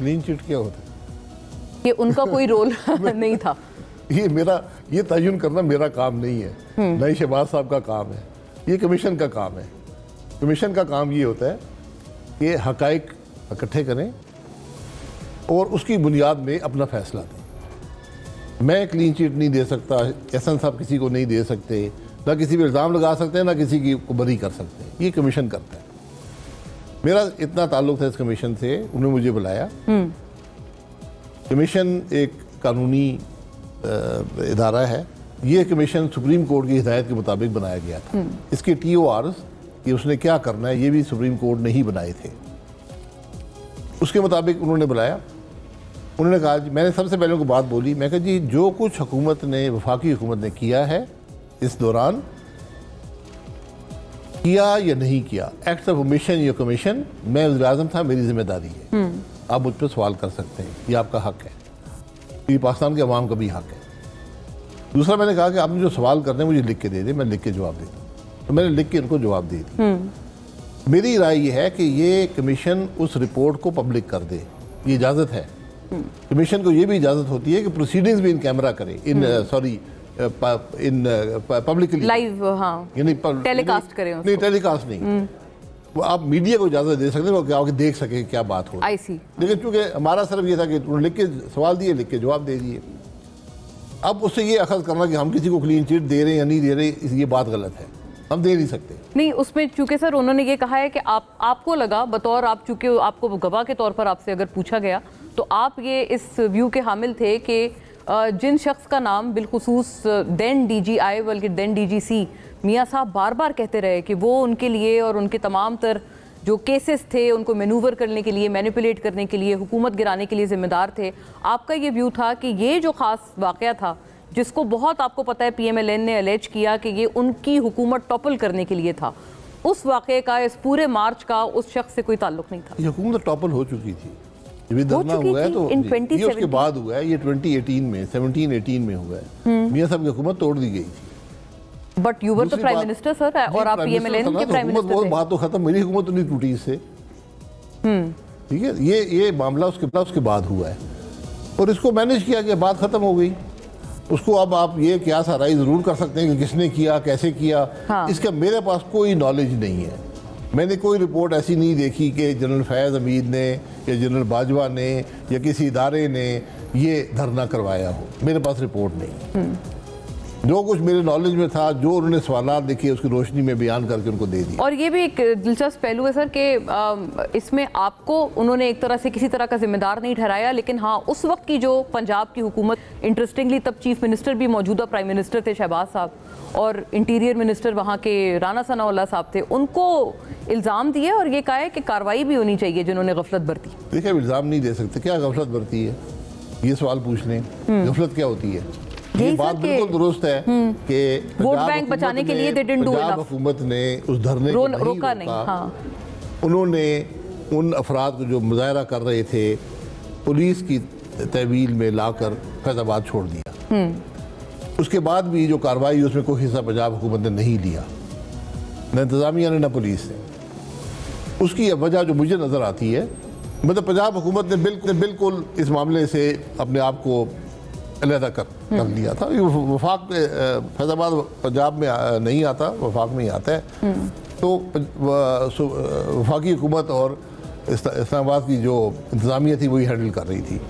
Clean chit क्या होता है? कि उनका कोई रोल नहीं था। ये तयन करना मेरा काम नहीं है, ना ही शहबाज साहब का काम है, ये कमीशन का काम है। कमीशन का काम ये होता है कि हकाइक इकट्ठे करें और उसकी बुनियाद में अपना फैसला दें। मैं क्लीन चिट नहीं दे सकता, एहसन साहब किसी को नहीं दे सकते, ना किसी पर इल्ज़ाम लगा सकते हैं, ना किसी की को बरी कर सकते हैं। ये कमीशन करता है। मेरा इतना ताल्लुक था इस कमीशन से, उन्होंने मुझे बुलाया। कमीशन एक कानूनी इदारा है। ये कमीशन सुप्रीम कोर्ट की हिदायत के मुताबिक बनाया गया था। इसके TORs कि उसने क्या करना है ये भी सुप्रीम कोर्ट ने ही बनाए थे। उसके मुताबिक उन्होंने बुलाया। उन्होंने कहा, मैंने सबसे पहले उनको बात बोली, मैं कहा जी जो कुछ हुकूमत ने, वफाकी हुकूमत ने किया है इस दौरान, किया या नहीं किया, एक्ट ऑफ ओमिशन या कमीशन, मैं वज़ीर-ए-आज़म था, मेरी जिम्मेदारी है। आप मुझ पर सवाल कर सकते हैं, ये आपका हक है, ये पाकिस्तान के अवाम का भी हक है। दूसरा मैंने कहा कि आपने जो सवाल करने मुझे लिख के दे दे, मैं लिख के जवाब देता हूँ। तो मैंने लिख के इनको जवाब दे दी। मेरी राय ये है कि ये कमीशन उस रिपोर्ट को पब्लिक कर दे, ये इजाज़त है। कमीशन को ये भी इजाज़त होती है कि प्रोसीडिंग्स भी इन कैमरा करे, इन पब्लिकली लाइव, हाँ, यानी टेलीकास्ट करें उसको। नहीं, टेलीकास्ट नहीं, वो आप मीडिया को इजाज़त दे सकते हैं, क्या देख सके क्या बात हो। आई सी। लेकिन चूंकि हमारा सिर्फ ये था कि उन्होंने लिख के सवाल दिए, लिख के जवाब दे दिए। अब उससे ये अखज़ करना कि हम किसी को क्लीन चिट दे रहे हैं या नहीं दे रहे, ये बात गलत है, हम दे नहीं सकते। नहीं, उसमें चूंकि सर उन्होंने ये कहा है कि आपको लगा बतौर, आप चूंकि आपको गवाह के तौर पर आपसे अगर पूछा गया तो आप ये इस व्यू के हामिल थे कि जिन शख्स का नाम बिलखुसूस देन DGI बल्कि देन DGC मियाँ साहब बार बार कहते रहे कि वो उनके लिए और उनके तमाम तर जो केसेस थे उनको मैनूवर करने के लिए, मैनिपुलेट करने के लिए, हुकूमत गिराने के लिए ज़िम्मेदार थे। आपका ये व्यू था कि ये जो ख़ास वाक़या था जिसको बहुत आपको पता है PMLN ने अलेज किया कि ये उनकी हुकूमत टॉपल करने के लिए था, उस वाक़े का, इस पूरे मार्च का उस शख्स से कोई ताल्लुक नहीं था। ये हुकूमत टॉपल हो चुकी थी, ये धरना हुआ है तो ये उसके बाद हुआ है, ये 2018 में 17-18 में हुआ है। मियाँ साहब की हुकूमत तोड़ दी गई थी। But you were the prime minister sir, और आप PMLN के प्राइम मिनिस्टर थे। बात तो खत्म, मेरी हुकूमत तो नहीं टूटी इससे। ठीक है, ये मामला उसके बाद हुआ है और इसको मैनेज किया गया, बात खत्म हो गई। उसको अब आप ये क्या सराई जरूर कर सकते हैं कि किसने किया, कैसे किया। हाँ। इसका मेरे पास कोई नॉलेज नहीं है। मैंने कोई रिपोर्ट ऐसी नहीं देखी कि जनरल फैज़ हमीद ने या जनरल बाजवा ने या किसी इदारे ने ये धरना करवाया हो, मेरे पास रिपोर्ट नहीं। जो कुछ मेरे नॉलेज में था, जो उन्होंने सवालात देखे उसकी रोशनी में बयान करके उनको दे दिया। और ये भी एक दिलचस्प पहलू है सर कि इसमें आपको उन्होंने एक तरह से किसी तरह का जिम्मेदार नहीं ठहराया, लेकिन हाँ उस वक्त की जो पंजाब की हुकूमत, इंटरेस्टिंगली तब चीफ मिनिस्टर भी मौजूदा प्राइम मिनिस्टर थे शहबाज साहब, और इंटीरियर मिनिस्टर वहाँ के राना सनाउल्लाह साहब थे, उनको इल्ज़ाम दिए और ये कहा है कि कार्रवाई भी होनी चाहिए जिन्होंने गफलत बरती। देखिए, इल्ज़ाम नहीं दे सकते, क्या गफलत बरती है, ये सवाल पूछ लें। गफलत क्या होती है? ये बात बिल्कुल दुरुस्त है कि वोट बैंक बचाने के लिए पंजाब हुकूमत ने उस धरने को रोका नहीं। हाँ। उन्होंने उन अफराद को जो मुजाहरा कर रहे थे पुलिस की तहवील में लाकर फैज़ाबाद छोड़ दिया। उसके बाद भी जो कार्रवाई उसमें कोई हिस्सा पंजाब हुकूमत ने नहीं लिया, न इंतज़ामिया ने न पुलिस ने। उसकी वजह जो मुझे नज़र आती है, मतलब पंजाब हुकूमत ने बिल्कुल इस मामले से अपने आप को अलहदा कर लिया था। वफाक में फैज़ाबाद पंजाब में नहीं आता, वफाक में ही आता है। तो वफाकी हुकूमत और इस्लामाबाद की जो इंतज़ामिया थी वही हैंडल कर रही थी।